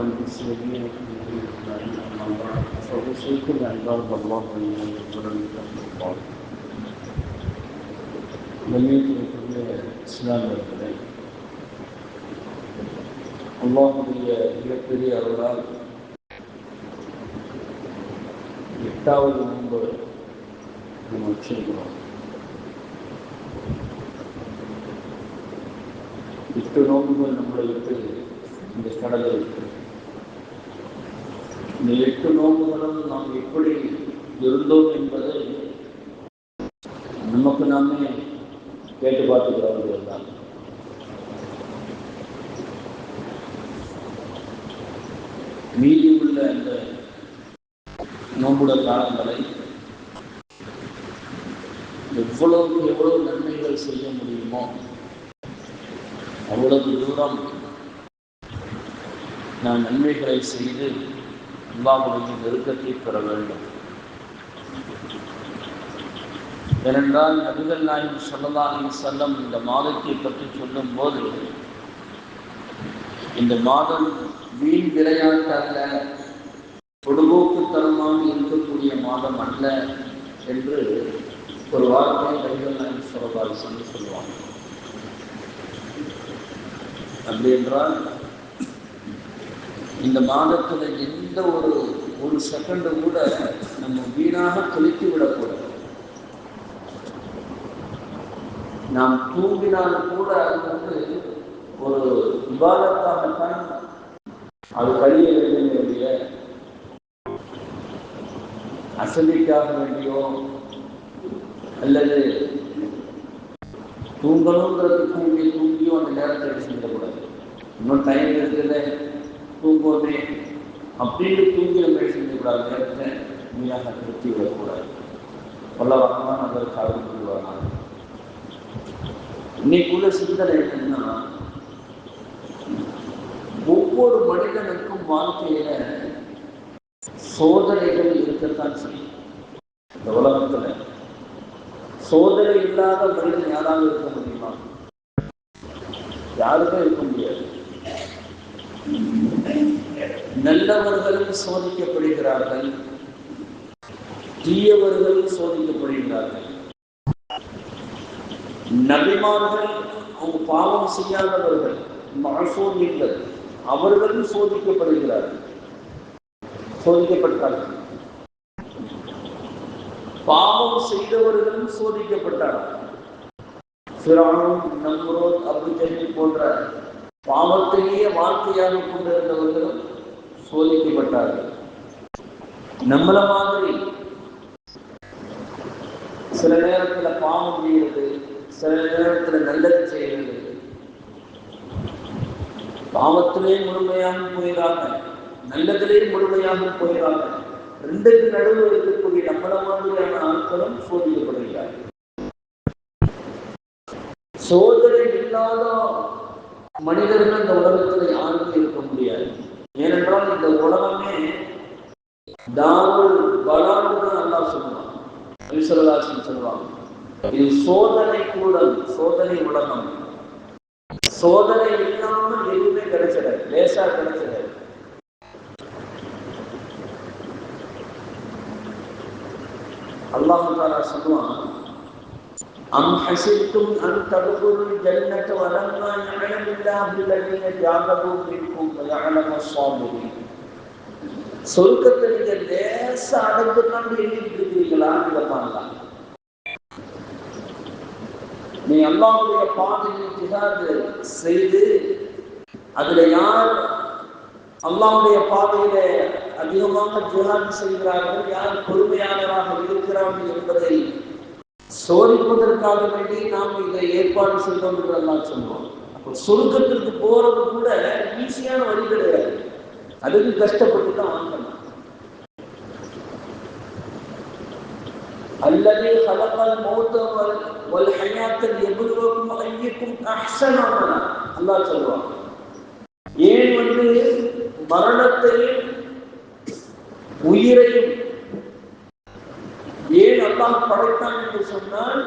والمسلمين في كل مكان أما بعد فأوصيكم عباد الله ويغفر لكم الله. கண்ணியத்திற்குரிய இஸ்லாமியர்களே, அல்லாஹ்வுடைய மிகப்பெரிய அருளால் 8வது நோன்பு நம்ம வச்சிருக்கிறோம். 8 நோன்புகள் நம்மளை விட்டு இந்த கடலில் இருக்கு. இந்த 8 நோன்புகளும் நாம் எப்படி இருந்தோம் என்பதை நமக்கு நாமே கேட்டு பார்த்துக்கிறவர்கள் தான். மீதி உள்ள அந்த நோன்புட காலங்களை எவ்வளவு நன்மைகள் செய்ய முடியுமோ அவ்வளவு தூரம் நான் நன்மைகளை செய்து அல்லாஹ்வுடைய நெருக்கத்தை பெற வேண்டும். ஏனென்றால் நபிகள் நாயகம் ஸல்லல்லாஹு அலைஹி வஸல்லம் இந்த மாதத்தை பற்றி சொல்லும் போது, இந்த மாதம் வீண் விளையாட்டு அல்ல, பொடுபோக்குத்தனமாக இருக்கக்கூடிய மாதம் அல்ல என்று ஒரு வார்த்தையை நபிகள் நாயகம் ஸல்லல்லாஹு அலைஹி வஸல்லம் சொல்லுவாங்க. அப்படி என்றால் இந்த மாதத்தில் எந்த ஒரு செகண்டு கூட நம்ம வீணாக கழித்து விடக்கூடாது. நாம் தூங்கினால் கூட அது ஒரு விவாதத்தாகத்தான் அது கழிய வேண்டிய அசதிக்காக வேண்டியோ அல்லது தூங்கணுங்கிறது தூங்கியோ அந்த நேரத்தை செஞ்சிடக்கூடாது. இன்னும் டைம் இருக்குது தூங்குவோமே அப்படின்னு தூங்கி நம்ம செஞ்சக்கூடாது. நேரத்தை உண்மையாக திருப்தி விடக்கூடாது. பல வகமான அதற்காக சொல்லுவாங்க. இன்னைக்குள்ள சிந்தனை என்னன்னா, ஒவ்வொரு மனிதனுக்கும் வாழ்க்கையில சோதனைகள் இருக்கத்தான் செய்யும். இந்த உலகத்துல சோதனை இல்லாத மனிதன் யாராவது இருக்க முடியுமா? யாருமே இருக்க முடியாது. நல்லவர்களும் சோதிக்கப்படுகிறார்கள், தீயவர்களும் சோதிக்கப்படுகிறார்கள். நபிமார்கள் அவங்க பாவம் செய்யாதவர்கள், மஅசூமின்கள், அவர்களும் சோதிக்கப்படுகிறார்கள், சோதிக்கப்பட்டார்கள். பாவம் செய்தவர்களும் சோதிக்கப்பட்டார்கள். ஃபிரௌன், நம்ரூத், அபூ ஜஹல் போன்ற பாவத்தையே வாழ்க்கையாக கொண்டிருந்தவர்களும் சோதிக்கப்பட்டார்கள். நம்மள மாதிரி சில நேரத்துல பாவம் செய்யறது, சில நேரத்துல நல்லது செய்யறது, பாவத்திலே முழுமையாக போயிடாங்க, நல்லதிலே முழுமையாக போயிடாங்க. ரெண்டுக்கு நடுவில் இருக்கக்கூடிய நம்மள மாதிரியான ஆட்களும் சோதிக்கப்படுகிறார்கள். சோதனை இல்லாத மனிதர்கள் இந்த உலகத்தில் யாருமே இருக்க முடியாது. ஏனென்றால் இந்த உலகமே தாருல் பலான்னு அல்லாஹ் சொல்லுவாங்க, நபி ஸல்லல்லாஹு அலைஹி வஸல்லம் சொல்லுவாங்க, இது சோதனை கூடம், சோதனை உலகம். சோதனை இல்லாமல் எதுவுமே கிடைச்சிடாது, லேசா கிடைச்சிடாது. அல்லாஹ் தஆலா சொல்லுவான், அம் ஹஸிப்தும் அன் ததுகுலுல் ஜன்னத வலம்மா யஅலமுல்லாஹு அல்லதீன ஜாஹது மின்கும் வ யஅலமு ஸ்-ஸாபிரீன். சொர்க்கத்தை நீங்க லேசா அடைஞ்சிடலாம்னு எண்ணிட்டு இருக்கிறீங்களா? இல்லமாலாம். நீ அல்லாஹ்வுடைய பாதையில் ஜிஹாத் செய்து, அதுல யார் அல்லாஹ்வுடைய பாதையில அதிகமாக ஜிஹாத் செய்கிறார்கள், யார் பொறுமையாளராக இருக்கிறார்கள் என்பதை சோதிப்பதற்காக வேண்டி நாம் இதை ஏற்பாடு செய்தோம் என்று அல்லாஹ் சொல்லுவோம். அப்போ சொர்க்கத்திற்கு போறது கூட ஈஸியான வழி கிடையாது, அதுக்கு கஷ்டப்பட்டு தான் வாங்கணும். அல்லதீ ஹலகல் மௌத வல் ஹயாத்த லியப்லுவக்கும் அய்யுக்கும் அஹ்ஸனு அமலா. அல்லாஹ் சொல்லுவான், ஏன் மரணத்தையும் உயிரையும் ஏன் அல்லாஹ் படைத்தான் என்று சொன்னால்,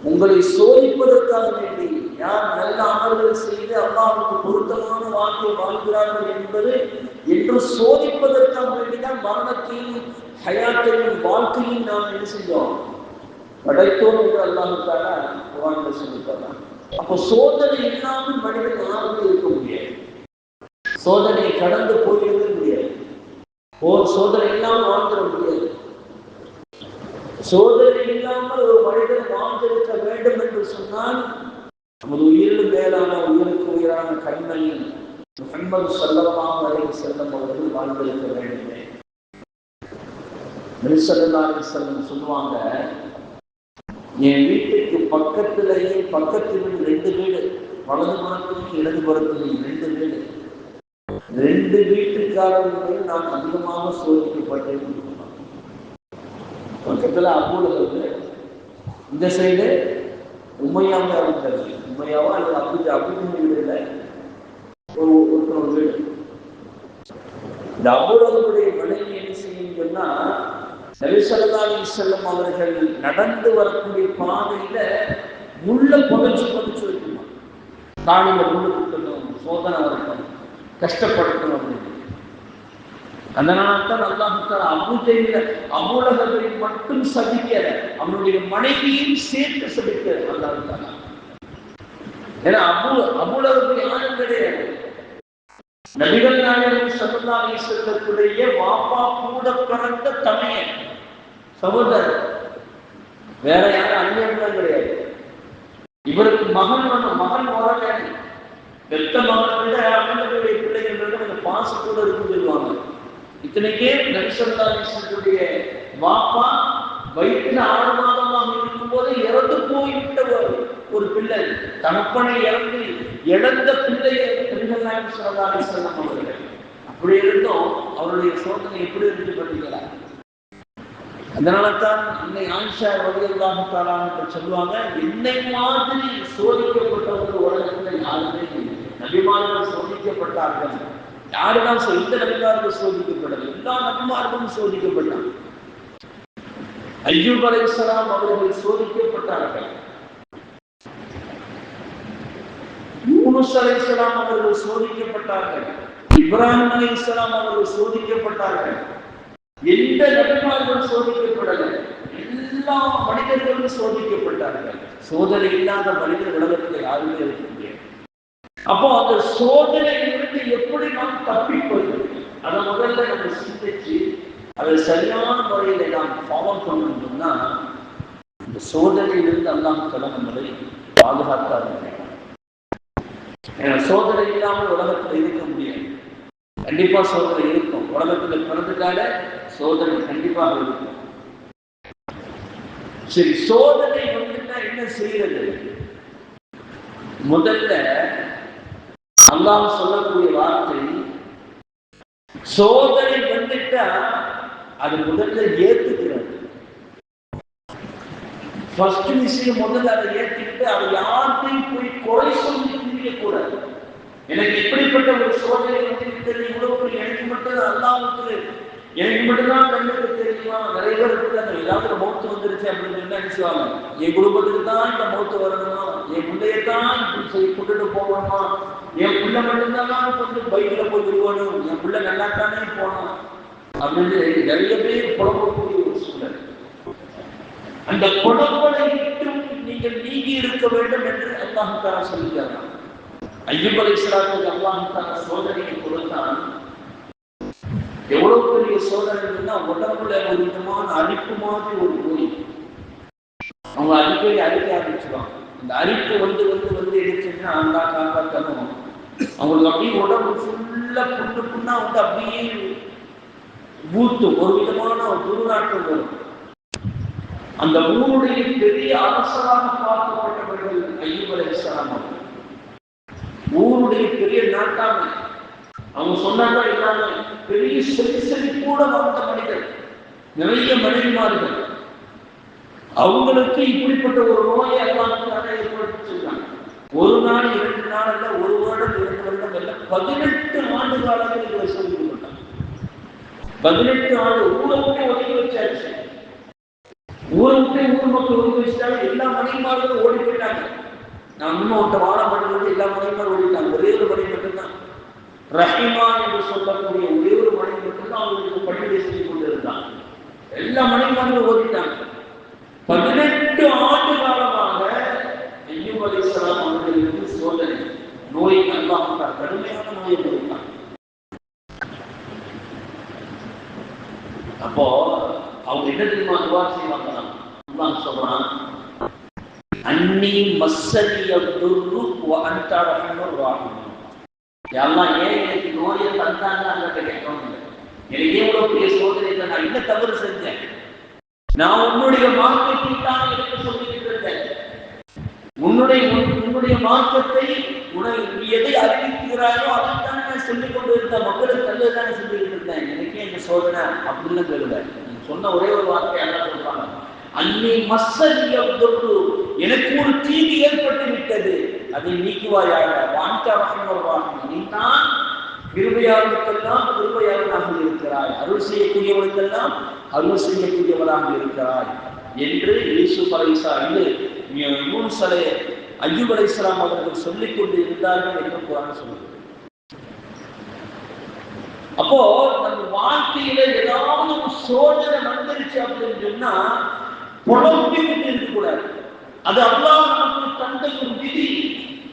உங்களை சோதிப்பதற்காக வேண்டி யார் நல்ல அமல்கள் செய்து அல்லாஹ்வுக்கு பொருத்தமான வாழ்க்கை வாழ்கிறார்கள் என்பது என்று சோதிப்பதற்காக வேண்டிதான் மரணத்தையும் ஹயாத்தையும் வாழ்க்கையும் நாம் என்ன செஞ்சோம், படைத்தோம் என்று அல்லாஹ் தஆலா குர்ஆனில் சொல்லியிருக்கிறார். அப்போ சோதனை இல்லாமல் மனிதன் யாருமே இருக்க முடியாது. சோதனை கடந்து போயிருக்க முடியாது. சோதனை இல்லாமல் வாழ்ந்துட முடியாது. சோதனை இல்லாமல் ஒரு மனிதன் வாழ்ந்திருக்க வேண்டும் என்று சொன்னால் நமது உயிரிலும் மேலான உயிருக்கு உயிரான கண்மணியில் முஹம்மது ஸல்லல்லாஹு அலைஹி வஸல்லம் அவர்கள் வாழ்ந்திருக்க வேண்டுமே. நபி ஸல்லல்லாஹு அலைஹி வஸல்லம் சொல்லுவாங்க, என் வீட்டுக்கு பக்கத்திலேயே பக்கத்தில் 2 வீடு, வலது புறத்திலையும் இடது புறத்திலையும் 2 வீடு, 2 வீட்டுக்காரர்கள் நான் அதிகமாக சோதிக்கப்பட்டேன். பக்கத்துல அபூலஹப், இந்த சைடு உமையாவை இருக்கிறது. உமையாவா அல்லது அபூஜா வீடு இல்லை, ஒரு வீடு. இந்த அபூலஹபுடைய மனைவி என்ன செய்யும் சொன்னா, நபி ஸல்லல்லாஹு அலைஹி வஸல்லம் அவர்கள் நடந்து வரக்கூடிய பாதையில முள்ள புதைச்சு வைக்கணும். காலில முள்ளு குத்தணும், சோதனை வரணும், கஷ்டப்படுத்தணும் அப்படின்னு. அதனால்தான் அல்லாஹ் தஆலா அபூலஹபை மட்டும் சபிக்கல, அவனுடைய மனைவியையும் சேர்த்து சபிக்கல அல்லாஹ் தஆலா. ஏன்னா அபூலஹப் யாரும் கிடையாது, நபிகள் நாயகம் ஸல்லல்லாஹு அலைஹி வஸல்லத்துடைய வாப்பா கூட பிறந்த தமையன் சகோதரர், வேற யாரும் அந்நியர்கள் கிடையாது. இவருக்கு மகன் வரல, பெத்த மகனை விட அண்ணனுடைய பிள்ளைகள் கொஞ்சம் பாசத்தோடு இருக்குன்னு சொல்லுவாங்க. இத்தனைக்கே நபி ஸல்லல்லாஹு அலைஹி வஸல்லத்துடைய வாப்பா வயிற்றில் 6 மாதமாக இருக்கும் போது இறந்து போய்விட்ட ஒரு பிள்ளை, தகப்பனை இழந்த பிள்ளையை நபிகள் நாயகம் ஸல்லல்லாஹு அலைஹி வஸல்லம் அவர்கள். அப்படி இருந்தும் அவருடைய சோதனை எப்படி இருந்து பார்த்தீங்களா? அதனால தான் அன்னை ஆயிஷா ரலியல்லாஹு தஆலா என்று சொல்லுவாங்க, என்னை மாதிரி சோதிக்கப்பட்டவர்கள் உலகத்தில் யாருமே இல்லை. நபிமார்கள் சோதிக்கப்பட்டார்கள். யாருதான் இந்த நபிமார்கள் சோதிக்கப்படல, எல்லா நபிமார்களும் சோதிக்கப்பட்டாங்க. அய்யூப் அலைஹிஸ்ஸலாம் அவர்கள் சோதிக்கப்பட்டார்கள். யூனுஸ் அலைஹிஸ்ஸலாம் அவர்கள் சோதிக்கப்பட்டார்கள். இப்ராஹிம் அலைஹிஸ்ஸலாம் அவர்கள் சோதிக்கப்பட்டார்கள். எந்த நபிமார்கள் சோதிக்கப்படல, எல்லா மனிதர்களும் சோதிக்கப்பட்டார்கள். சோதனை இல்லாத மனிதர் உலகத்தில் யாருமே இருக்க முடியாது. அப்போ அந்த சோதனையிலிருந்து எப்படி நாம் தப்பிப்பது, அதை முதல்ல நம்ம சிந்திச்சு அதை சரியான முறையில நாம் ஃபாலோ பண்ணணும்னா இந்த சோதனையிலிருந்து அல்லாஹ் தஆலா நம்மளை பாதுகாத்தார்கள். சோதனை இல்லாமல் உலகத்தில் இருக்க முடியாது. கண்டிப்பா சோதனை இருக்கும். உலகத்தில் பிறந்ததால சோதனை கண்டிப்பாக இருக்கும். சரி, சோதனை வந்துட்டா என்ன செய்யறது? முதல்ல அல்லாஹ் சொல்லக்கூடிய வார்த்தை, சோதனை வந்துட்டா அது முதல்ல ஏத்துக்கிறது. ஃபர்ஸ்ட் விஷயம் முதல்ல அதை ஏற்றுக்கிட்டு அதை யார்கிட்டையும் போய் குறை சொல்லி கூடாது. எனக்கு இப்படிப்பட்ட ஒரு சோதனை வந்து இவ்வளவு எனக்கு மட்டும் அல்லாஹ்வுக்கு எனக்கு மட்டும்தான் கண்ணுக்கு தெரியுமா? நிறைய பேர் இருக்காங்க, ஏதாவது மௌத்து வந்துருச்சு அப்படின்னு சொன்னா நினைச்சுவாங்க, என் குடும்பத்துக்கு தான் இந்த மௌத்து வரணுமா, என் பிள்ளையத்தான் இப்படி கொண்டுட்டு போகணுமா, என் பிள்ளை மட்டும்தான் கொஞ்சம் பைக்கில் போய் விடுவானும், என் பிள்ளை நல்லாத்தானே போனோம் அப்படின்னு நிறைய பேர் புலம்பக்கூடிய ஒரு சூழல். அந்த குழப்பனை விட்டும் நீங்கள் நீங்கி இருக்க வேண்டும் என்று அல்லாஹ் தஆலா சொல்லிட்டாங்க. அய்யூப் அலைஹிஸ்ஸலாத்துக்கு அல்லாஹ் தஆலா சோதனையை கொடுத்தான். எவ்வளவு பெரிய சோதனைன்னா, உடம்புல ஒரு விதமான அரிப்பு மாதிரி ஒரு நோய். அவங்க அடிக்கடி அடிக்க ஆரம்பிச்சுவாங்க. அந்த அரிப்பு வந்து எடுத்துன்னா அல்லாஹ் காப்பாற்றணும். அவங்களுக்கு அப்படியே உடம்பு ஃபுல்லா புண்ணா வந்து அப்படியே ஊத்தும், ஒரு விதமான துர்நாற்றம் வரும். அந்த ஊருடைய பெரிய அரசராக பார்க்கப்பட்டவர்கள் அய்யூப் அலைஹிஸ்ஸலாம் அவர்கள். ஊருடைய பெரிய நாட்டாமை, அவங்க சொன்னாங்க எல்லாமே பெரிய செழிப்போட வாழ்ந்த மனிதர், நிறைய மனைவிமார்கள். அவங்களுக்கு இப்படிப்பட்ட ஒரு நோயை அல்லாஹ் ஏற்படுத்திருக்காங்க. ஒரு நாள் 2 நாள் அல்ல, 1 வருடம் 2 வருடம் அல்ல, 18 ஆண்டு காலத்தில் இதை சோதிக்கப்பட்டாங்க. 18 ஆண்டு ஊரை விட்டு ஒதுக்கி வச்சாச்சு. ஊரை விட்டு ஊர் மக்கள் ஒதுக்கி வச்சுட்டாங்க. எல்லா மனைவிமார்களும் ஓடி போயிட்டாங்க. நான் இன்னும் ஒருத்த வாழப்பட்டது எல்லா மனைவியும் ஓடிட்டாங்க. ஒரே ஒரு மனைவி மட்டும்தான் ரஹிமா என்று சொல்லக்கூடிய ஒரே ஒரு மனைவி மட்டும்தான் அவங்களுக்கு பள்ளியை செய்து கொண்டிருந்தாங்க. எல்லா மனைவிமார்களும் ஓடிட்டாங்க. 18 ஆண்டு காலமாக அய்யூப் அலைஹிஸ்ஸலாம் அவர்களுக்கு சோதனை, நோய், அல்லாஹ் கடுமையான நோயை கொடுத்தாங்க. அப்போ அவங்க என்ன தெரியுமா துவா செய்வாங்க? அல்லாஹ் சொல்றான், அன்னி மஸ்ஸனிய துர்ரு வ அன்த அர்ஹமுர் ராஹிமீன். யா அல்லாஹ், ஏன் எனக்கு நோயை தந்தாங்க அல்லாஹ்ட்ட கேட்கணும். எனக்கு எவ்வளவு பெரிய சோதனை, நான் என்ன தவறு செஞ்சேன்? நான் உன்னுடைய மார்க்கத்தை தான் எனக்கு சொல்லிக்கிட்டு இருந்தேன். உன்னுடைய மார்க்கத்தை நீ எதை அறிவிக்கிறாயோ அதைத்தானே நான் சொல்லிக் கொண்டு இருந்த மக்களுக்கு நல்லதுதானே சொல்லிக்கிட்டு இருந்தேன். எனக்கே இந்த சோதனை அப்படின்னு தெரியல. நீ சொன்ன ஒரே ஒரு வார்த்தை எல்லாம் சொல்றாங்க, அன்னி மஸ்ஸனிய துர்ரு, எனக்கு ஒரு தீங்கு ஏற்பட்டு விட்டது, அதை நீக்குவாயாக. வஅன்த அர்ஹமுர் ராஹிமீன், நீ தான் கிருபையாளருக்கெல்லாம் கிருபையாளனாக இருக்கிறாய், அருள் செய்யக்கூடியவர்களுக்கெல்லாம் அருள் செய்யக்கூடியவராக இருக்கிறாய் என்று யூசுப் அலைஹிஸ்ஸலாம் அய்யூப் அலைஹிஸ்ஸலாம் அவர்கள் சொல்லிக் கொண்டு இருந்தார்கள் என்று குர்ஆன் சொல்லுது. அப்போ நம்ம வாழ்க்கையில ஏதாவது ஒரு சோதனை வந்துருச்சு அப்படின்னு சொன்னா புலம்பிக்கிட்டு இருக்கக்கூடாது. அது அல்லாஹ் நமக்கு தந்த ஒரு விதி.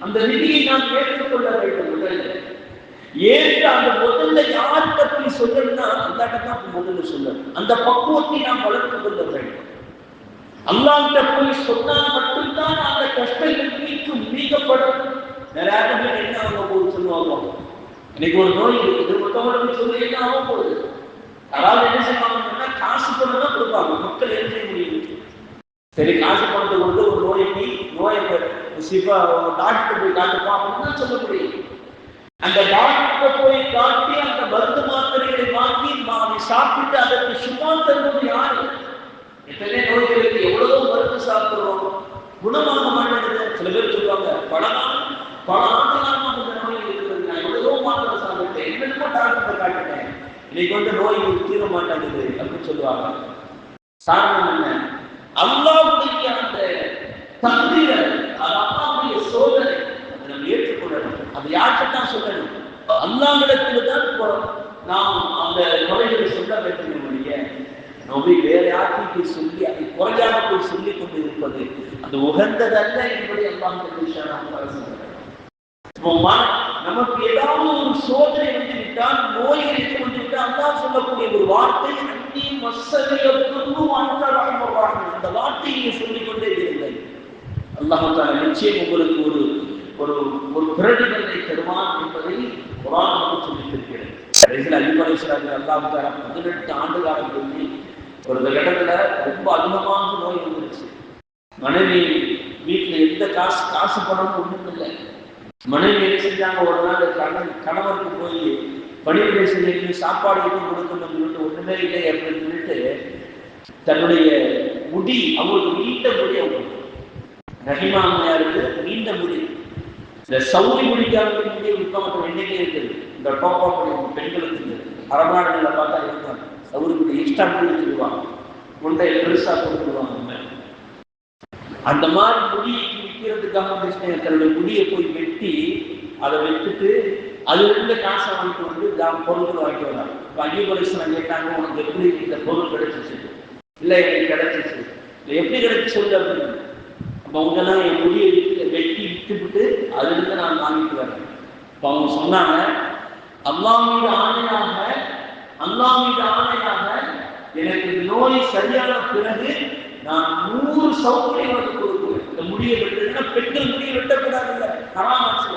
அந்த விதியை நாம் ஏற்றுக்கொள்ள வேண்டும். ஏற்று அந்த முதல்ல யார்கிட்ட போய் சொல்லணும்னா அல்லாஹ்ட்ட தான் முதல்ல சொல்லணும். அந்த பக்குவத்தை நாம் வளர்த்துக் கொள்ள வேண்டும். அல்லாஹ்ட்ட போய் சொன்னால் மட்டும்தான் அந்த கஷ்டங்கள் நீக்கப்படும். நிறைய பேர் என்ன ஆக போகுது சொல்லுவாங்க, இன்னைக்கு ஒரு நோய் இருக்குது, மற்றவங்களுக்கு சொல்லி என்ன ஆக போகுது? அதாவது என்ன செய்வாங்கன்னா காசு பணம் தான் கொடுப்பாங்க. மக்கள் என்ன செய்ய முடியும்? சரி, காசு பணத்தை கொடுத்து ஒரு நோயை டாக்டர் போய் காட்டுப்பா அப்படின்னு தான் சொல்ல முடியும். அந்த டாக்டரை போய் காட்டி அந்த மருந்து மாத்திரைகளை வாங்கி சாப்பிட்டு அதற்கு சும்மா தருவது யாரு? எத்தனை நோய்களுக்கு எவ்வளவோ மருந்து சாப்பிடுறோம், குணமாக மாட்டேங்குது. சில பேர் சொல்லுவாங்க, பல ஆண்டுகளாக இந்த நோய் இருக்கிறது, நான் எவ்வளவோ மாத்திரை சாப்பிட்டேன், என்னென்னமோ டாக்டரை காட்டுட்டேன், இன்னைக்கு நோய் தீர மாட்டேங்குது அப்படின்னு சொல்லுவாங்க. காரணம் என்ன? அல்லாஹ்வுடைய அந்த தந்திர, அல்லாஹ்வுடைய சோதனை, அதை நம்ம ஏற்றுக்கொள்ளணும். அது யார்கிட்ட தான் சொல்லணும்? அல்லாஹ்விடத்தில் தான் நாம் அந்த நோய்களை சொல்ல வேண்டும். நோய் வேற யார்கிட்ட போய் சொல்லி அதை குறையாக போய் சொல்லிக் கொண்டு இருப்பது அது உகந்ததல்ல என்பதை நமக்கு ஏதாவது ஒரு சோதனை வந்துவிட்டால், நோய்கள் எது வந்துவிட்டால் அல்லாஹ் சொல்லக்கூடிய ஒரு வார்த்தை, அன்னி மஸ்ஸனிய துர்ரு வ அன்த அர்ஹமுர் ராஹிமீன். அந்த வார்த்தையை சொல்லிக் கொண்டே இருங்கள். அல்லாஹ் தஆலா நிச்சயம் உங்களுக்கு ஒரு ஒரு ஒரு பிரதிபலனை தருவான் என்பதை குர்ஆன் நமக்கு சொல்லித் தருகிறது. அய்யூப் அலைஹிஸ்ஸலாம் அல்லாஹ் தஆலா 18 ஆண்டு காலம் சொல்லி ஒரு கட்டத்துல ரொம்ப அதிகமாக நோய் வந்துருச்சு. மனைவி வீட்டுல எந்த காசு பணம் ஒண்ணும் இல்லை. மனைவி என்ன செஞ்சாங்க, ஒரு நாள் கணவருக்கு போய் பணிவிடை செய்ய சாப்பாடு எதுவும் கொடுக்கணும்னு சொல்லிட்டு ஒண்ணுமே இல்லை அப்படின்னு சொல்லிட்டு தன்னுடைய முடி, அவங்களுக்கு நீண்ட முடி, அவங்களுக்கு ரஹிமா அம்மையாருக்கு நீண்ட முடி, இந்த சௌரி முடிக்காக முடிய விற்காம எண்ணிக்கை இருக்குது. இந்த டோப்பா முடி பெண்களுக்கு அரபாடுகளை பார்த்தா இருந்தாங்க. சௌரி எக்ஸ்ட்ரா முடி வச்சுருவாங்க, முண்டை பெருசா கொடுத்துருவாங்க. அந்த மாதிரி முடியை விற்கிறதுக்காக தன்னுடைய முடியை போய் வெட்டி அதை வெட்டுட்டு அதுல இருந்து காசை வாங்கிட்டு வந்து பொருட்கள் வாங்கிட்டு வராங்க. இப்போ அய்யூப் அலைஹிஸ்ஸலாம் கேட்டாங்க, உனக்கு எப்படி இந்த பொருள் கிடைச்சிச்சு? இல்லை, எனக்கு கிடைச்சிச்சு. எப்படி கிடைச்சி சொல்லு அப்படின்னு. அப்போ அவங்கெல்லாம் என் முடியை வெட்டி விட்டுவிட்டு அதுல இருந்து நான் வாங்கிட்டு வரேன். இப்போ அவங்க சொன்னாங்க, அல்லாஹ் மீது ஆணையாக எனக்கு நோய் சரியான பிறகு நான் 100 சௌகரியங்களுக்கு கொடுக்குவேன். இந்த முடியை வெட்டுறதுன்னா பெண்கள் முடியை வெட்டக்கூடாது, இல்லை ஹராமாச்சு.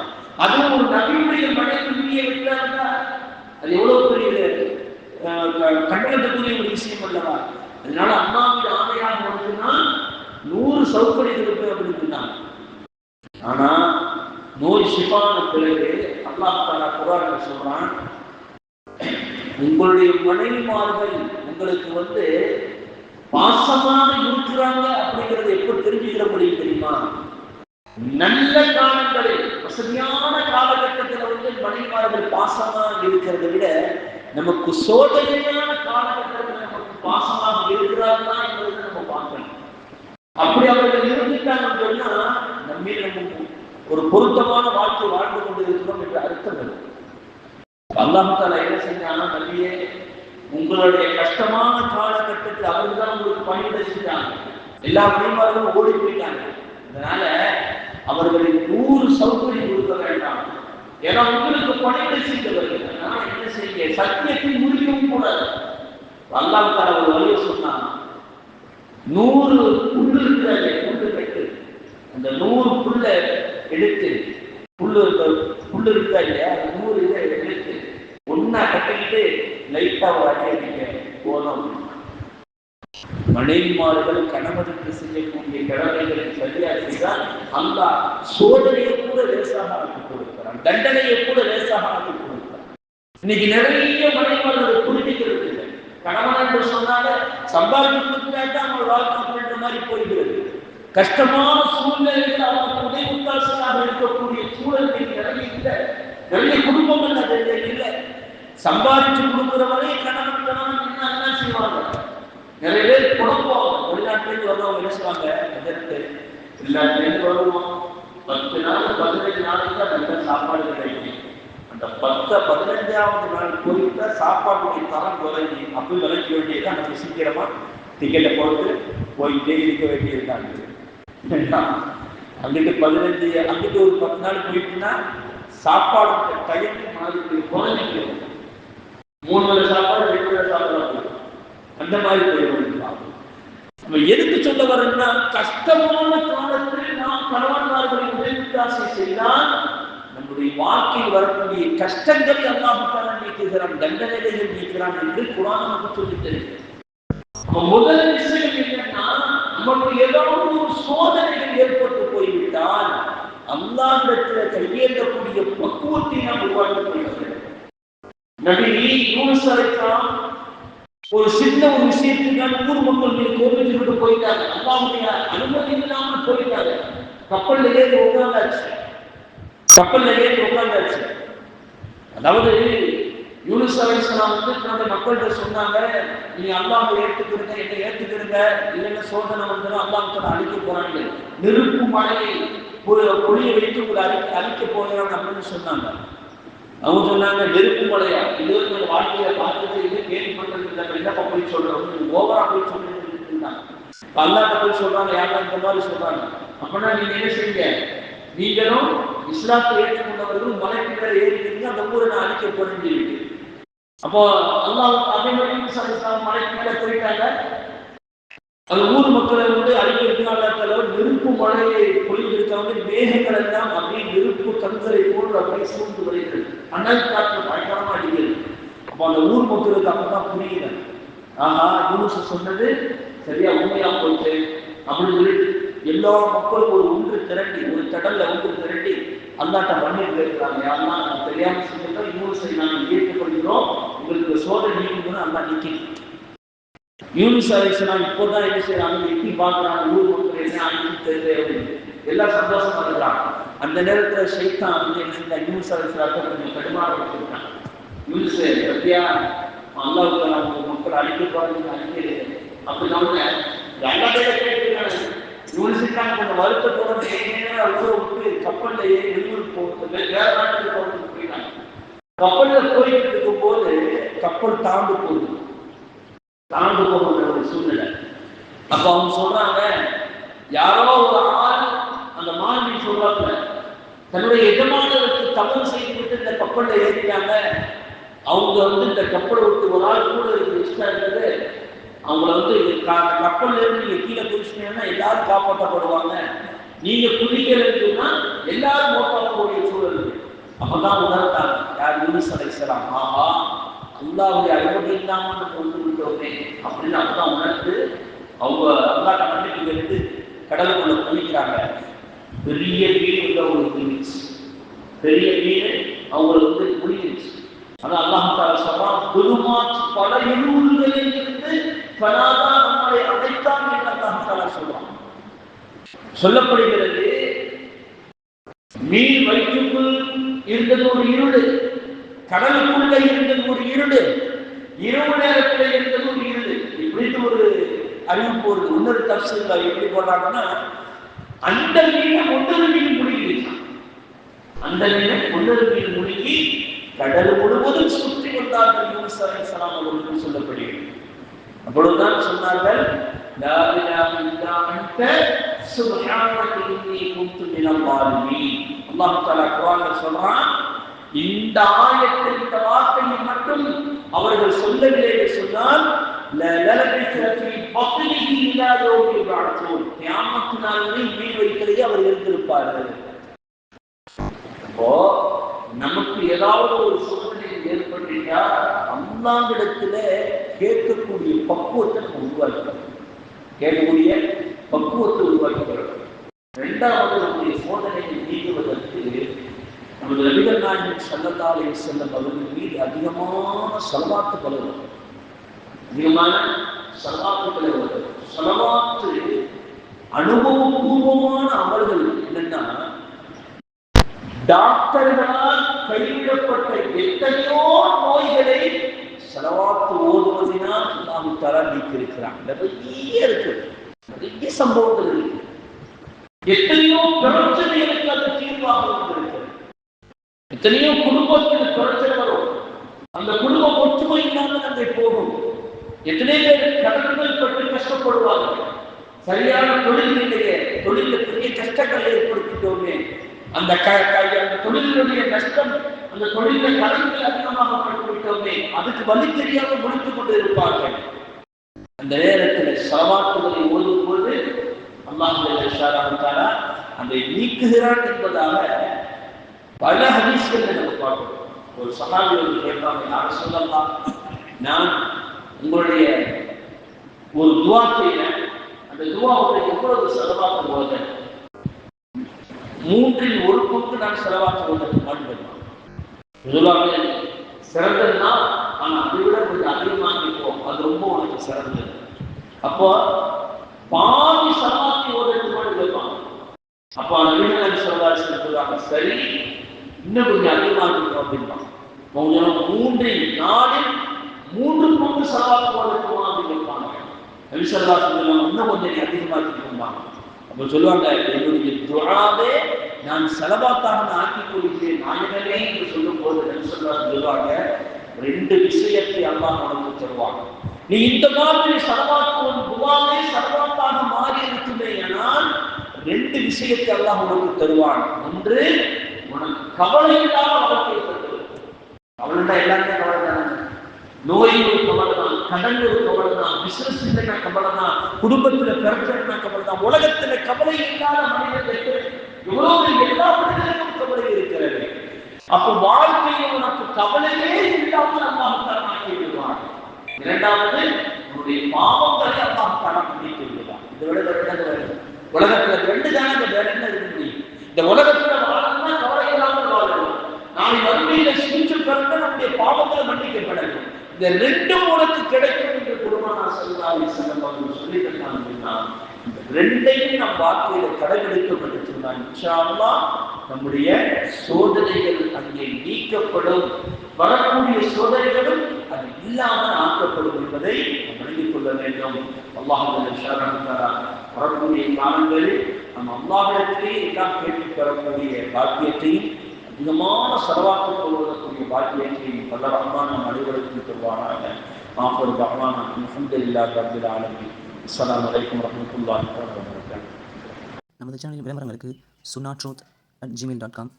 அதுவும் ஒரு நபியுடைய மனைவி முடியை வெட்டாருன்னா அது எவ்வளவு பெரிய கண்டனத்துக்குரிய ஒரு விஷயம் அல்லவா? அதனால அம்மாவுடைய ஆணையாக வந்துன்னா 100 சௌகரியங்களுக்கு அப்படின்னு சொன்னாங்க. ஆனா நோய் ஷிஃபான பிறகு அல்லாஹ் தஆலா குர்ஆன்ல சொல்றான், உங்களுடைய மனைவிமார்கள் உங்களுக்கு பாசமாக இருக்கிறாங்க அப்படிங்கிறது எப்ப தெரிஞ்சுக்கிற முடியும் தெரியுமா? நல்ல காலங்களில், வசதியான காலகட்டத்தில் மனைவிமார்கள் பாசமாக இருக்கிறத விட நமக்கு சோதனையான காலகட்டத்தில் நமக்கு பாசமாக இருக்கிறார்களா என்பதை நம்ம பார்க்கணும். அப்படி அவர்கள் இருந்துட்டாங்கன்னு சொன்னா நம்மீது நம்ம ஒரு பொருத்தமான வாழ்க்கை வாழ்ந்து கொண்டிருக்கிறோம் என்ற அர்த்தம் இல்லை. அல்லாஹ் தஆலா என்ன செஞ்சானா, நபியே உங்களுடைய கஷ்டமான காலகட்டத்தில் அவர்கள் தான் உங்களுக்கு பணிவிட செஞ்சாங்க. எல்லா பணிமார்களும் ஓடி போயிட்டாங்க. அதனால அவர்களுக்கு 100 சௌகரியம் கொடுக்க வேண்டாம். ஏன்னா உங்களுக்கு பணிவிட செய்தவர்கள். அதனால என்ன செய்ய, சத்தியத்தை முடிக்கவும் கூடாது. அல்லாஹ் தஆலா ஒரு வழியை சொன்னான். 100 புல்லு இருக்கிறது, புல்லு கட்டு, அந்த 100 புல்ல எடுத்து, புல்லு இருக்கா இல்லையா, 100 இதை எடுத்து ஒன்னா கட்டிக்கிட்டு லைட்டா ஒரு அடி அடிக்க போதும். மனைவிமார்கள் கணவனுக்கு செய்யக்கூடிய கடமைகளை சரியா செய்தால் அல்லாஹ் சோதனையை கூட லேசாக ஆக்கி கொடுக்கிறான், தண்டனையை கூட லேசாக ஆக்கி கொடுக்கிறான். இன்னைக்கு நிறைய மனைவிமார்கள் புரிஞ்சுக்கிறது இல்லை. கணவன் என்று சொன்னால சம்பாதிக்கிறதுக்காக அவங்க வாழ்க்கை மாதிரி போய்கிறது. கஷ்டமான சூழ்நிலையில் அவருக்கு உதவித்தாசனாக இருக்கக்கூடிய சூழலுக்கு நிறைய இல்லை. நிறைய குடும்பங்கள் அது இல்லை. சம்பாதிச்சு கொடுக்கிறவரே கணவன் என்ன செய்வாங்க, நிறைய பேர் குழப்பம். வெளிநாட்டிலேருந்து வருவாங்க, என்ன செய்வாங்க, எதற்கு எல்லாத்திலேருந்து வருவோம், 10 நாள் 15 நாளைக்கு தான் நல்ல சாப்பாடு கிடைக்கும். அந்த 10-15ஆவது நாள் போயிட்டா சாப்பாட்டுடைய தரம் குறைஞ்சி அப்படி விளைக்க வேண்டியதுதான். நம்ம சீக்கிரமா டிக்கெட்டை போட்டு போயிட்டே இருக்க வேண்டியிருக்காங்க. அங்கிட்டு 15 அங்கிட்டு ஒரு 10 நாள் போயிட்டுன்னா சாப்பாடு டைம் மாதிரி குறைஞ்சிட்டு 3 வேளை சாப்பாடு 2 வேளை சாப்பாடு அந்த மாதிரி போயிடுவாங்க. நம்ம எதுக்கு சொல்ல வரோம்னா, கஷ்டமான காலத்தில் நாம் கணவன்மார்களை உதவித்தாசை செய்தால் நம்முடைய வாழ்க்கையில் வரக்கூடிய கஷ்டங்களை அல்லாஹ் தஆலா நீக்குகிறான், தண்டனைகளை நீக்கிறான் என்று குர்ஆன் நமக்கு சொல்லித் தருகிறது. முதல் விஷயம் என்னன்னா, நமக்கு ஏதாவது ஒரு சோதனைகள் ஏற்பட்டு போய்விட்டால் அல்லாஹ்விடத்தில் கையேற்றக்கூடிய பக்குவத்தை நாம் உருவாக்கிக் கொள்ள வேண்டும். நபி யூனுஸ் அலைஹிஸ்ஸலாம் ஒரு சின்ன ஒரு விஷயத்துக்கான ஊர் மக்கள் மீது கோபிச்சுட்டு போயிட்டாங்க. அல்லாஹ்வுடைய அனுமதி இல்லாமல் போயிட்டாங்க. கப்பல்ல ஏறி உட்கார்ந்தாச்சு. அதாவது யூனுஸ் அலைஹிஸ்ஸலாம் தன்னுடைய மக்கள்கிட்ட சொன்னாங்க, நீ அல்லாஹ்வை ஏற்றுக்கிறீங்க, என்னை ஏற்றுக்கிறீங்க, இல்லைன்னா சோதனை வந்துடும், அல்லாஹ் தஆலா அழிக்க போறாங்க, நெருப்பு மழையை பொழிய வைத்து உங்களை அழிக்க போகிறாங்க அப்படின்னு சொன்னாங்க. அவங்க சொன்னாங்க, நெருப்பு மழையா, இதுவரை வாழ்க்கையில பார்த்துட்டு இது கேள்விப்பட்டது இல்லை, என்னப்பா போய் சொல்றோம், ஓவரா போய் சொல்லிட்டு இருந்தாங்க. அல்லாஹ்ட்ட போய் சொல்றாங்க, யாரும் இந்த மாதிரி சொல்றாங்க. அப்படின்னா நீங்க என்ன செய்யுங்க, நீங்களும் இஸ்லாத்தை ஏற்றுக்கொண்டவர்கள் மலைக்கு மேல ஏறிக்கிறீங்க, அந்த ஊரை நான் அழிக்க போறேன்னு சொல்லிட்டு. அப்போ அல்லாஹ் அதே மாதிரி மலைக்கு மேல போயிட்டாங்க. அந்த ஊர் மக்களை அழிக்கிறதுனால நெருப்பு மழையை பொழிந்திருக்காங்க. மேகங்கள் எல்லாம் அப்படியே நெருப்பு கண்களை போன்று அப்படியே சூழ்ந்து வருகிறது. அனல் காற்று பயங்கரமா அடிக்கிறது. அப்போ அந்த ஊர் மக்களுக்கு அப்பதான் புரியல, ஆஹா யூனுஸ் சொன்னது சரியா உண்மையா போச்சு அப்படின்னு சொல்லிட்டு எல்லா மக்களும் ஒன்று திரட்டி, ஒரு கடல்ல ஒன்று திரட்டி அல்லாஹ்ட்ட மன்னிப்பு கேட்கிறாங்க. யாருன்னா நான் தெரியாம செஞ்சிருந்தோம், யூனுஸை நாங்கள் ஏற்றுக்கொள்கிறோம், உங்களுக்கு சோதனை நீக்கணும்னு அல்லாஹ் நீக்கி. யூனுஸ் அலைஹிஸ்ஸலாம் இப்போதான் என்ன செய்யறாங்க, எட்டி பார்க்கறாங்க, ஊர் மக்கள் என்ன ஆகிட்டு தெரியல, எல்லாம் சந்தோஷமா இருக்கிறாங்க. அந்த நேரத்துல ஷைத்தான் என்ன செஞ்சா, யூனுஸ் அலைஹிஸ்ஸலாத்தை கொஞ்சம் கடுமையாக வச்சிருக்காங்க. யூனுஸ் பத்தியா அல்லாஹ்வுக்கு அவங்க மக்கள் அழிக்க பாருங்க, அழிக்கிறது அப்படின்னா கேட்டுருக்காங்க. யூனிவர்சிட்டிக்கான கொஞ்சம் வருத்தத்தோட விட்டு கப்பல்ல ஏறி வெளியூர் போகிறது, வேற நாட்டுக்கு போகிறதுக்கு போயிட்டாங்க. கப்பல்ல போயிட்டு இருக்கும் போது கப்பல் தாண்டு போகிற ஒரு சூழ்நிலை. அப்ப அவங்க சொல்றாங்க, யாரோ ஒரு ஆள் அந்த மாணவி சொல்றாங்க, தன்னுடைய எஜமானருக்கு தவறு செய்து விட்டு இந்த கப்பல்ல ஏறிட்டாங்க. அவங்க இந்த கப்பலை விட்டு ஒரு ஆள் கூட எக்ஸ்ட்ரா இருக்குது, அவங்கள கப்பல்ல இருந்து நீங்க கீழே குதிச்சிட்டீங்கன்னா எல்லாரும் காப்பாற்றப்படுவாங்க, நீங்க குதிக்கிறதுன்னா எல்லாரும் மோட்டாக்கக்கூடிய சூழல். அப்பதான் உணர்ந்தாங்க யார், யூனுஸ் அலைஹிஸ்ஸலாம், ஆஹா அல்லாஹ்வுடைய அனுமதி இல்லாமல் நம்ம வந்து விட்டோமே அப்படின்னு அப்பதான் உணர்ந்து அவங்க அல்லாஹ்ட்ட மன்னிப்பு கேட்டு கடலுக்குள்ள குளிக்கிறாங்க. பெரிய மீன் இருந்துச்சு, பெரிய மீன் அவங்களுக்கு முடிஞ்சிருச்சு. ஆனா அல்லாஹ் தஆலா சொல்றான், குலுமாத் பல இருள்களில் இருந்து பனாதா நம்மை அழைத்தான் என்று அல்லாஹ் தஆலா சொல்றான். சொல்லப்படுகிறது, மீன் வயிற்றுக்குள் இருந்தது ஒரு இருடு, கடலுக்குள்ள இருந்தது ஒரு இருடு, இரவு நேரத்தில் இருந்தது ஒரு இருடு. இப்படின்னு ஒரு அறிவிப்பு ஒரு இன்னொரு தப்சீர்ல எப்படி போடுறாங்கன்னா, அந்த மீனை ஒன்றொரு மீன் முடிஞ்சிருச்சு. அந்த நேரம் முன்னறிவில் மூழ்கி கடல் முழுவதும் சுற்றி வந்தார்கள் யூனுஸ் அலைஹிஸ்ஸலாம் அவர்களுக்கு சொல்லப்படுகிறது. அப்பொழுதுதான் சொன்னார்கள், லா இலாஹ இல்லா அன்த சுப்ஹானக இன்னி குன்து மினல் ஸாலிமீன். அல்லாஹ் தஆலா குர்ஆன்ல சொல்றான், இந்த ஆயத்தில் இந்த வார்த்தையை மட்டும் அவர்கள் சொல்லவில்லை என்று சொன்னால் லலபிஸ ஃபீ பத்னிஹி இலா யௌமி யபஅஸூன், கியாமத் நாளில் மீன் வைக்கலையே அவர் இருந்திருப்பார்கள். அப்போ நமக்கு ஏதாவது ஒரு சூழ்நிலை ஏற்பட்டுட்டா அல்லாஹ்விடத்துல கேட்கக்கூடிய பக்குவத்தை நம்ம உருவாக்கணும். கேட்கக்கூடிய பக்குவத்தை உருவாக்கணும். இரண்டாவது, நம்முடைய சோதனையை நீங்குவதற்கு நமது நபிகள் நாயகம் ஸல்லல்லாஹு அலைஹி வஸல்லம் அவர்கள் மீது அதிகமான ஸலவாத்து பலரும், அதிகமான ஸலவாத்து பலரும். ஸலவாத்து அனுபவபூர்வமான அமல்கள். என்னன்னா, டாக்டர்களால் கைவிடப்பட்ட எத்தனையோ நோய்களை ஸலவாத்து ஓதுவதினால் அல்லாஹ் தஆலா நீக்கியிருக்கிறான். நிறைய இருக்கு, நிறைய சம்பவங்கள் இருக்கு. எத்தனையோ பிரச்சனைகளுக்கு அது தீர்வாக இருக்கிறது. எத்தனையோ குடும்பத்தில் பிரச்சனை வரும், அந்த குடும்பம் ஒற்றுமை இல்லாமல் அங்கே போகும். எத்தனை பேர் கடன்கள் பற்றி கஷ்டப்படுவார்கள். சரியான தொழில் இல்லையே, தொழிலில் பெரிய கஷ்டங்களை ஏற்படுத்திட்டோமே, அந்த தொழிலுடைய நஷ்டம், அந்த தொழிலை கடன்கள் அதிகமாக பட்டுவிட்டோமே, அதுக்கு வழி தெரியாமல் முடித்துக் கொண்டு இருப்பார்கள். அந்த நேரத்தில் ஸலவாத்துகளை ஓதும் போது அல்லாஹ் ஜல்லல்லாஹு தஆலா அதை நீக்குகிறான் என்பதாக பல ஹதீஸ்களை நம்ம பார்க்கிறோம். ஒரு சஹாபி வந்து கேட்பாங்க, யார் சொல்லலாம், நான் உங்களுடைய ஒரு துஆ செய்யறேன், அந்த துஆவுடைய எவ்வளவு ஸலவாத் ஓதுறேன், 1/3 நான் ஸலவாத் ஓதுறேன் மாட்டேன். பொதுவாக சிறந்ததுன்னா, ஆனா அதை விட கொஞ்சம் அதிகமாக இருக்கும், அது ரொம்ப உனக்கு சிறந்தது. அப்போ பாதி ஸலவாத் ஓதுறதுக்கு மட்டும் கேட்பாங்க. அப்போ நபிகள் ஸல்லல்லாஹு அலைஹி வஸல்லம் சொல்றாங்க, சரி இன்னும் கொஞ்சம் அதிகமாக இருக்கும் அப்படின்பாங்க. 3 பங்கு ஸலவாத் ஓதுறதுக்கு அப்படின்னு கேட்பாங்க. நபி ஸல்லல்லாஹு அலைஹி வஸல்லம் இன்னும் கொஞ்சம் அதிகமாக இருக்கும்பாங்க. அப்போ சொல்லுவாங்க, என்னுடைய துஆவே நான் ஸலவாத்தாக ஆக்கிக் கொள்கிறேன் நாயகனே என்று சொல்லும் போது நபி ஸல்லல்லாஹு அலைஹி வஸல்லம் சொல்லுவாங்க, 2 விஷயத்தை அல்லாஹ் உனக்கு தருவான். நீ இந்த மாதிரி ஸலவாத் துஆவே ஸலவாத்தாக மாறி இருக்குமே ஆனால் 2 விஷயத்தை அல்லாஹ் உனக்கு தருவான். ஒன்று, உனக்கு கவலை இல்லாத வாழ்க்கையை தருவான். கவலைன்னா எல்லாருமே கவலை தானே. நோய் ஒரு கவலை தான், கடன் ஒரு கவலை தான், பிசினஸ் இல்லைன்னா கவலை தான், குடும்பத்துல பிரச்சனைனா கவலை தான். உலகத்துல கவலை இல்லாத மனிதர்களுக்கு எவ்வளவு எல்லா மனிதர்களுக்கும் கவலை இருக்கிறது. அப்ப வாழ்க்கையில் உனக்கு கவலையே இல்லாமல் அல்லாஹ் தஆலா ஆக்கி விடுவான். இரண்டாவது, உன்னுடைய பாவங்களை அல்லாஹ் தஆலா மன்னித்து விடுவான். இதை விட வேற என்ன வருது? உலகத்துல 2 தானே, வேற என்ன இருக்க முடியும்? இந்த உலகத்துல வாழணும்னா கவலை இல்லாமல் வாழணும். நாளை மறுமையில சிரிச்சு பிறந்த நம்முடைய பாவங்களை மன்னிக்கப்படணும். இந்த 2 உனக்கு கிடைக்கும் என்று பெருமானார் ஸல்லல்லாஹு அலைஹி வஸல்லம் அவர்கள் சொல்லித் தந்தாங்க அப்படின்னா, இந்த 2ஐயும் நம் வாழ்க்கையில கடைபிடிக்கப்பட்டு சொன்னாங்க, இன்ஷா அல்லாஹ் நம்முடைய சோதனைகள் அங்கே நீக்கப்படும், வரக்கூடிய சோதனைகளும் அது இல்லாமல் ஆக்கப்படும் என்பதை விளங்கிக் கொள்ள வேண்டும். அல்லாஹ் வரக்கூடிய காலங்களில் நம் அல்லாஹ்விடத்திலே எல்லாம் கேட்டுப் பெறக்கூடிய பாக்கியத்தையும் அதிகமான ஸலவாத் ஓதக்கூடிய பாக்கியத்தையும் வல்ல ரஹ்மான் நம் அனைவருக்கும் தருவானாக. ஆஃபிரு தஅவானா அல்ஹம்துலில்லாஹி ரப்பில் ஆலமீன். அஸ்ஸலாமு அலைக்கும் வரஹ்மத்துல்லாஹி வபரகாத்துஹு. நமது சேனலின் விளம்பரங்களுக்கு sunnaatruth@gmail.com